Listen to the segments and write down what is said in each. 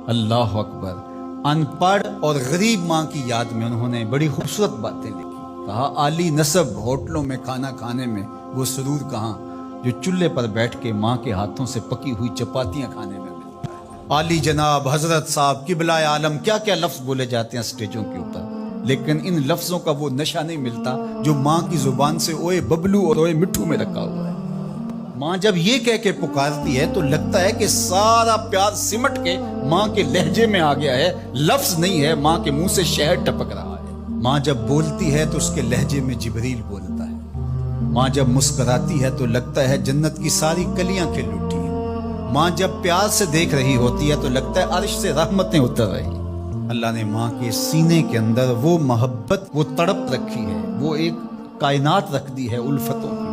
اللہ اکبر۔ ان پڑھ اور غریب ماں کی یاد میں انہوں نے بڑی خوبصورت باتیں لکھی۔ کہا عالی نسب ہوٹلوں میں کھانا کھانے میں وہ سرور کہاں جو چولہے پر بیٹھ کے ماں کے ہاتھوں سے پکی ہوئی چپاتیاں کھانے میں ملتا ہے۔ عالی جناب، حضرت صاحب، قبلہ عالم، کیا کیا لفظ بولے جاتے ہیں سٹیجوں کے اوپر، لیکن ان لفظوں کا وہ نشہ نہیں ملتا جو ماں کی زبان سے اوئے ببلو اور اوئے مٹھو میں رکھا ہوا ہے۔ ماں جب یہ کہہ کے پکارتی ہے تو لگتا ہے کہ سارا پیار سمٹ کے ماں کے لہجے میں آ گیا ہے، لفظ نہیں ہے، ماں کے منہ سے شہد ٹپک رہا ہے۔ ماں جب بولتی ہے تو اس کے لہجے میں جبریل بولتا ہے۔ ماں جب مسکراتی ہے تو لگتا ہے جنت کی ساری کلیاں کھل اٹھی ہیں۔ ماں جب پیار سے دیکھ رہی ہوتی ہے تو لگتا ہے عرش سے رحمتیں اتر رہی۔ اللہ نے ماں کے سینے کے اندر وہ محبت، وہ تڑپ رکھی ہے، وہ ایک کائنات رکھ دی ہے الفتوں کی،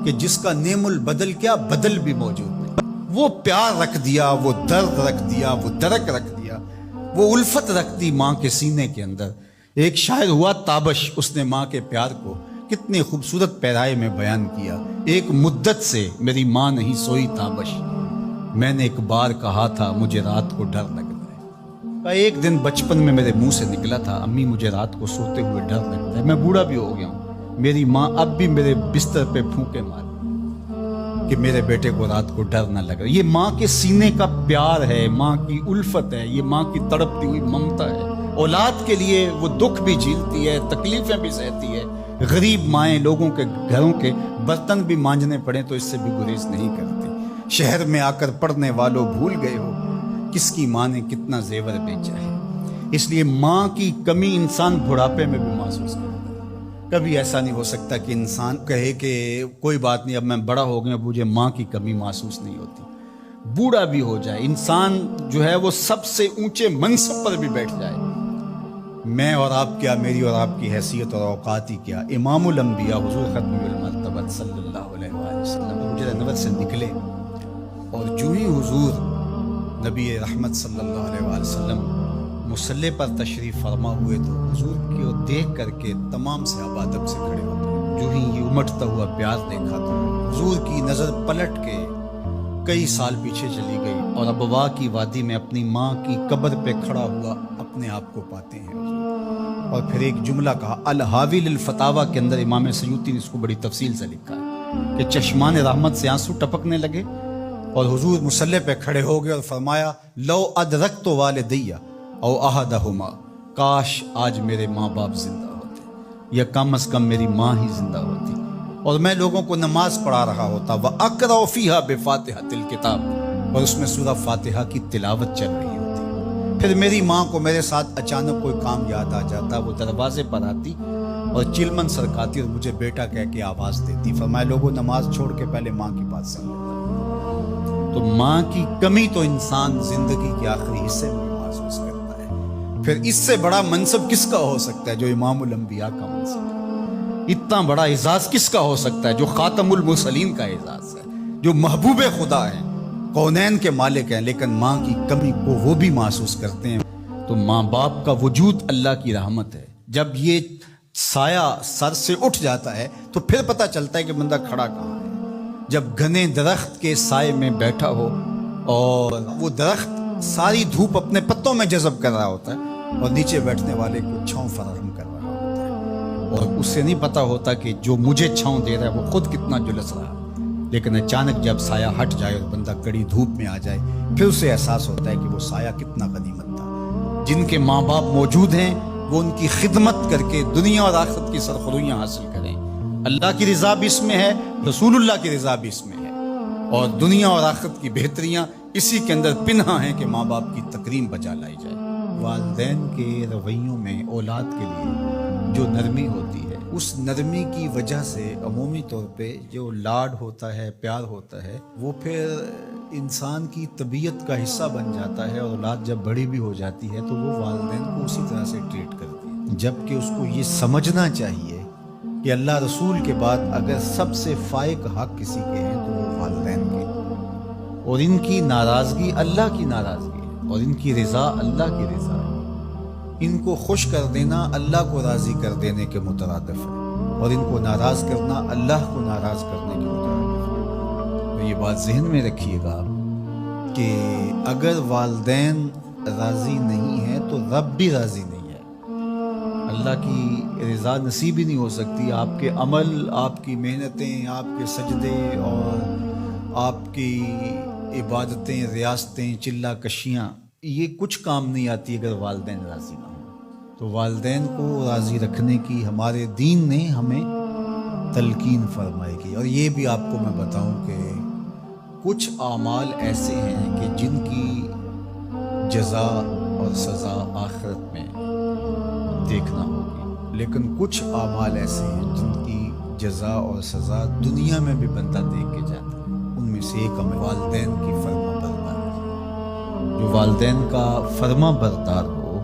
کہ جس کا نعم البدل کیا بدل بھی موجود نہیں۔ وہ پیار رکھ دیا، وہ درد رکھ دیا، وہ درک رکھ دیا، وہ الفت رکھ دی ماں کے سینے کے اندر۔ ایک شاعر ہوا تابش، اس نے ماں کے پیار کو کتنے خوبصورت پیرائے میں بیان کیا۔ ایک مدت سے میری ماں نہیں سوئی تابش، میں نے ایک بار کہا تھا مجھے رات کو ڈر لگ رہا ہے۔ ایک دن بچپن میں میرے منہ سے نکلا تھا، امی مجھے رات کو سوتے ہوئے ڈر لگتا ہے۔ میں بوڑھا بھی ہو گیا ہوں، میری ماں اب بھی میرے بستر پہ پھونکے مار کہ میرے بیٹے کو رات کو ڈر نہ لگ رہا۔ یہ ماں کے سینے کا پیار ہے، ماں کی الفت ہے، یہ ماں کی تڑپتی ہوئی ممتا ہے۔ اولاد کے لیے وہ دکھ بھی جھیلتی ہے، تکلیفیں بھی سہتی ہے۔ غریب مائیں لوگوں کے گھروں کے برتن بھی مانجنے پڑیں تو اس سے بھی گریز نہیں کرتی۔ شہر میں آ کر پڑھنے والوں بھول گئے ہو کس کی ماں نے کتنا زیور بیچا ہے۔ اس لیے ماں کی کمی انسان بڑھاپے میں بھی محسوس کرتا ہے۔ کبھی ایسا نہیں ہو سکتا کہ انسان کہے کہ کوئی بات نہیں، اب میں بڑا ہو گیا، اب مجھے ماں کی کمی محسوس نہیں ہوتی۔ بوڑھا بھی ہو جائے انسان جو ہے وہ سب سے اونچے منصب پر بھی بیٹھ جائے، میں اور آپ کیا، میری اور آپ کی حیثیت اور اوقات ہی کیا۔ امام الانبیاء حضور ختم المرتبہ صلی اللہ علیہ وآلہ وسلم حجرہ نبوت سے نکلے اور جو ہی حضور نبی رحمت صلی اللہ علیہ وآلہ وسلم مصلی پر تشریف فرما ہوئے تو حضور کو دیکھ کر کے تمام صحابہ ادب سے کھڑے ہو گئے۔ جو ہی یہ امٹتا ہوا پیار دیکھا تو حضور کی نظر پلٹ کے کئی سال پیچھے چلی گئی اور ابوا کی وادی میں اپنی ماں کی قبر پہ کھڑا ہوا اپنے آپ کو پاتے ہیں حضور۔ اور پھر ایک جملہ کہا، الحاوی للفتاوی کے اندر امام سیوطی نے اس کو بڑی تفصیل سے لکھا ہے کہ چشمان رحمت سے آنسو ٹپکنے لگے اور حضور مصلی پہ کھڑے ہو گئے اور فرمایا، لو ادرکت والدیہ او احدہما، کاش آج میرے ماں باپ زندہ ہوتے یا کم از کم میری ماں ہی زندہ ہوتی اور میں لوگوں کو نماز پڑھا رہا ہوتا، وَأَقْرَأُ فِيهَا بِفَاتِحَةِ الْكِتَابِ، اور اس میں سورہ فاتحہ کی تلاوت چل رہی ہوتی۔ پھر میری ماں کو میرے ساتھ اچانک کوئی کام یاد آ جاتا، وہ دروازے پر آتی اور چلمن سرکاتی اور مجھے بیٹا کہہ کے آواز دیتی۔ فرمایا لوگوں نماز چھوڑ کے پہلے ماں کی بات سن لیتا۔ تو ماں کی کمی تو انسان زندگی کے آخری حصے میں محسوس کرتا ہے۔ پھر اس سے بڑا منصب کس کا ہو سکتا ہے جو امام الانبیاء کا منصب ہے؟ اتنا بڑا اعزاز کس کا ہو سکتا ہے جو خاتم المرسلین کا اعزاز ہے، جو محبوب خدا ہیں، کونین کے مالک ہیں، لیکن ماں کی کمی کو وہ بھی محسوس کرتے ہیں۔ تو ماں باپ کا وجود اللہ کی رحمت ہے۔ جب یہ سایہ سر سے اٹھ جاتا ہے تو پھر پتہ چلتا ہے کہ بندہ کھڑا کہاں ہے۔ جب گھنے درخت کے سائے میں بیٹھا ہو اور وہ درخت ساری دھوپ اپنے پتوں میں جذب کر رہا ہوتا ہے اور نیچے بیٹھنے والے کو چھاؤں فراہم کر رہا ہوتا ہے، اور اسے نہیں پتا ہوتا کہ جو مجھے چھاؤں دے رہا ہے وہ خود کتنا جلس رہا ہے، لیکن اچانک جب سایہ ہٹ جائے اور بندہ کڑی دھوپ میں آ جائے پھر اسے احساس ہوتا ہے کہ وہ سایہ کتنا غنیمت تھا۔ جن کے ماں باپ موجود ہیں وہ ان کی خدمت کر کے دنیا اور آخرت کی سرخرویاں حاصل کریں۔ اللہ کی رضا بھی اس میں ہے، رسول اللہ کی رضا بھی اس میں ہے، اور دنیا اور آخرت کی بہتریاں اسی کے اندر پنہاں ہیں کہ ماں باپ کی تکریم بجا لائی جائے۔ والدین کے رویوں میں اولاد کے لیے جو نرمی ہوتی ہے، اس نرمی کی وجہ سے عمومی طور پہ جو لاڈ ہوتا ہے، پیار ہوتا ہے، وہ پھر انسان کی طبیعت کا حصہ بن جاتا ہے، اور اولاد جب بڑی بھی ہو جاتی ہے تو وہ والدین کو اسی طرح سے ٹریٹ کرتی ہے۔ جبکہ اس کو یہ سمجھنا چاہیے کہ اللہ رسول کے بعد اگر سب سے فائق حق کسی کے ہیں تو وہ والدین کے، اور ان کی ناراضگی اللہ کی ناراضگی ہے، اور ان کی رضا اللہ کی رضا ہے۔ ان کو خوش کر دینا اللہ کو راضی کر دینے کے مترادف ہے، اور ان کو ناراض کرنا اللہ کو ناراض کرنے کے مترادف ہے۔ تو یہ بات ذہن میں رکھیے گا کہ اگر والدین راضی نہیں ہے تو رب بھی راضی نہیں ہے۔ اللہ کی رضا نصیب ہی نہیں ہو سکتی۔ آپ کے عمل، آپ کی محنتیں، آپ کے سجدے اور آپ کی عبادتیں، ریاستیں، چلہ کشیاں، یہ کچھ کام نہیں آتی اگر والدین راضی نہ ہوں۔ تو والدین کو راضی رکھنے کی ہمارے دین نے ہمیں تلقین فرمائی کی۔ اور یہ بھی آپ کو میں بتاؤں کہ کچھ اعمال ایسے ہیں کہ جن کی جزا اور سزا آخرت میں دیکھنا ہوگی، لیکن کچھ اعمال ایسے ہیں جن کی جزا اور سزا دنیا میں بھی بندہ دیکھ کے جاتا ہے۔ ان میں سے ایک عمل والدین کی فرما برداری ہے۔ جو والدین کا فرما بردار ہو،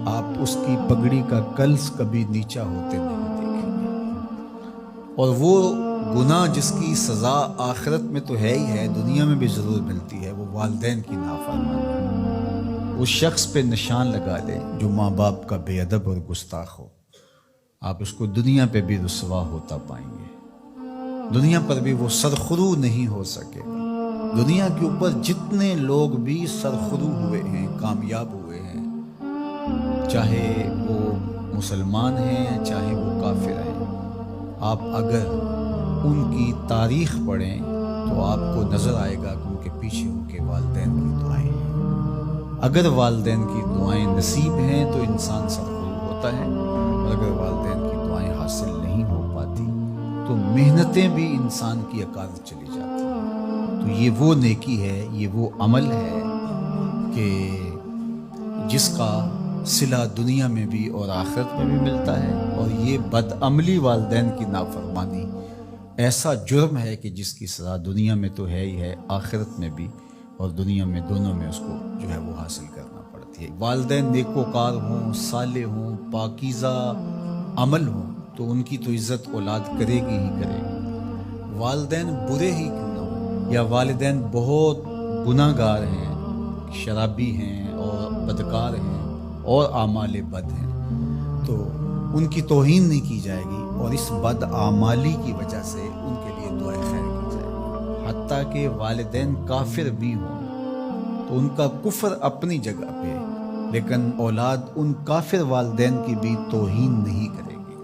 آپ اس کی پگڑی کا کلس کبھی نیچا ہوتے نہیں دیکھیں گے۔ اور وہ گناہ جس کی سزا آخرت میں تو ہے ہی ہے، دنیا میں بھی ضرور ملتی ہے، وہ والدین کی نافرمانی۔ اس شخص پہ نشان لگا لے جو ماں باپ کا بے ادب اور گستاخ ہو، آپ اس کو دنیا پہ بھی رسوا ہوتا پائیں گے، دنیا پر بھی وہ سرخرو نہیں ہو سکے گا۔ دنیا کے اوپر جتنے لوگ بھی سرخرو ہوئے ہیں، کامیاب ہوئے ہیں، چاہے وہ مسلمان ہیں چاہے وہ کافر ہیں، آپ اگر ان کی تاریخ پڑھیں تو آپ کو نظر آئے گا کہ ان کے پیچھے ان کے والدین کی دعائیں ہیں۔ اگر والدین کی دعائیں نصیب ہیں تو انسان سرخرو ہوتا ہے، اور اگر والدین کی دعائیں حاصل نہیں ہو پاتی تو محنتیں بھی انسان کی اکاد چلی جاتی ہیں۔ تو یہ وہ نیکی ہے، یہ وہ عمل ہے کہ جس کا صلہ دنیا میں بھی اور آخرت میں بھی ملتا ہے، اور یہ بدعملی والدین کی نافرمانی ایسا جرم ہے کہ جس کی سزا دنیا میں تو ہے ہی ہے، آخرت میں بھی اور دنیا میں دونوں میں اس کو جو ہے وہ حاصل کرنا پڑتی ہے۔ والدین نیکوکار ہوں، صالح ہوں، پاکیزہ عمل ہوں تو ان کی تو عزت اولاد کرے گی ہی کرے گی، والدین برے ہی کیوں نہ ہوں، یا والدین بہت گناہ گار ہیں، شرابی ہیں اور بدکار ہیں اور اعمال بد ہیں، تو ان کی توہین نہیں کی جائے گی، اور اس بد اعمالی کی وجہ سے ان کے لیے دعائے خیر کی جائے گی۔ حتیٰ کہ والدین کافر بھی ہوں تو ان کا کفر اپنی جگہ پہ، لیکن اولاد ان کافر والدین کی بھی توہین نہیں کرے گی،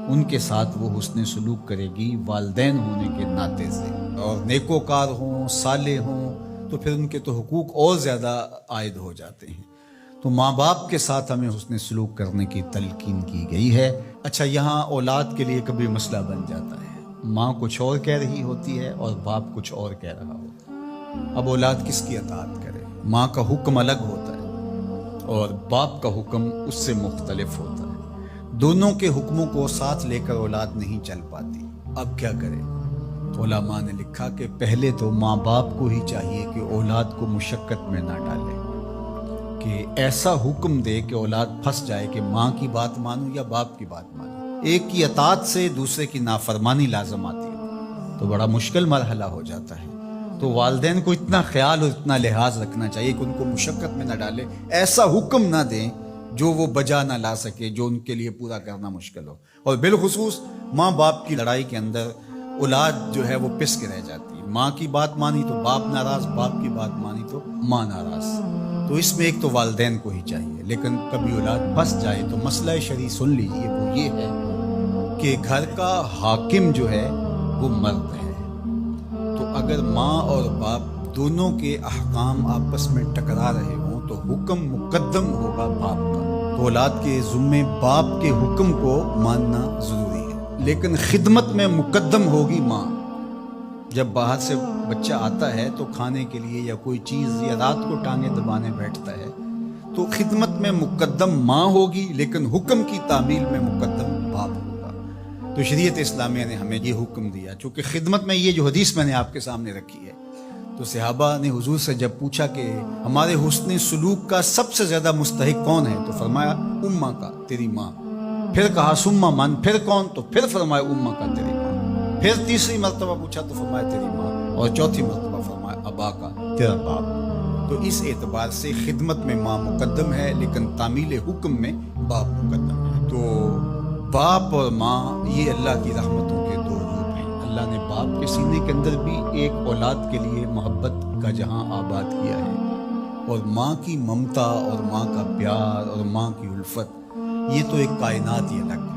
ان کے ساتھ وہ حسن سلوک کرے گی والدین ہونے کے ناطے سے۔ اور نیکوکار ہوں، صالح ہوں تو پھر ان کے تو حقوق اور زیادہ عائد ہو جاتے ہیں۔ تو ماں باپ کے ساتھ ہمیں حسن سلوک کرنے کی تلقین کی گئی ہے۔ اچھا، یہاں اولاد کے لیے کبھی مسئلہ بن جاتا ہے، ماں کچھ اور کہہ رہی ہوتی ہے اور باپ کچھ اور کہہ رہا ہوتا ہے۔ اب اولاد کس کی اطاعت کرے؟ ماں کا حکم الگ ہوتا ہے اور باپ کا حکم اس سے مختلف ہوتا ہے، دونوں کے حکموں کو ساتھ لے کر اولاد نہیں چل پاتی۔ اب کیا کرے؟ علماء نے لکھا کہ پہلے تو ماں باپ کو ہی چاہیے کہ اولاد کو مشقت میں نہ ڈالے، کہ ایسا حکم دے کہ اولاد پھنس جائے کہ ماں کی بات مانوں یا باپ کی بات مانوں۔ ایک کی اطاعت سے دوسرے کی نافرمانی لازم آتی ہے تو بڑا مشکل مرحلہ ہو جاتا ہے۔ تو والدین کو اتنا خیال اور اتنا لحاظ رکھنا چاہیے کہ ان کو مشقت میں نہ ڈالے، ایسا حکم نہ دیں جو وہ بجا نہ لا سکے، جو ان کے لیے پورا کرنا مشکل ہو۔ اور بالخصوص ماں باپ کی لڑائی کے اندر اولاد جو ہے وہ پس کے رہ جاتی ہے، ماں کی بات مانی تو باپ ناراض، باپ کی بات مانی تو ماں ناراض۔ تو اس میں ایک تو والدین کو ہی چاہیے، لیکن کبھی اولاد پھنس جائے تو مسئلہ شرعی سن لیجیے، وہ یہ ہے کہ گھر کا حاکم جو ہے وہ مرد ہے۔ تو اگر ماں اور باپ دونوں کے احکام آپس میں ٹکرا رہے ہوں تو حکم مقدم ہوگا باپ کا، تو اولاد کے ذمے باپ کے حکم کو ماننا ضروری ہے، لیکن خدمت میں مقدم ہوگی ماں۔ جب باہر سے بچہ آتا ہے تو کھانے کے لیے یا کوئی چیز یا رات کو ٹانگیں دبانے بیٹھتا ہے تو خدمت میں مقدم ماں ہوگی، لیکن حکم کی تعمیل میں مقدم باپ ہوگا۔ تو شریعت اسلامیہ نے ہمیں یہ حکم دیا، چونکہ خدمت میں یہ جو حدیث میں نے آپ کے سامنے رکھی ہے، تو صحابہ نے حضور سے جب پوچھا کہ ہمارے حسن سلوک کا سب سے زیادہ مستحق کون ہے، تو فرمایا اماں کا، تیری ماں۔ پھر کہا سما من، پھر کون؟ تو پھر فرمایا اماں کا، تیری ماں۔ پھر تیسری مرتبہ پوچھا تو فرمایا تیری ماں، اور چوتھی مرتبہ فرمایا ابا کا، تیرا باپ۔ تو اس اعتبار سے خدمت میں ماں مقدم ہے، لیکن تعمیل حکم میں باپ مقدم ہے۔ تو باپ اور ماں یہ اللہ کی رحمتوں کے دو روپ ہیں۔ اللہ نے باپ کے سینے کے اندر بھی ایک اولاد کے لیے محبت کا جہاں آباد کیا ہے، اور ماں کی ممتا اور ماں کا پیار اور ماں کی الفت، یہ تو ایک کائنات ہی الگ ہے۔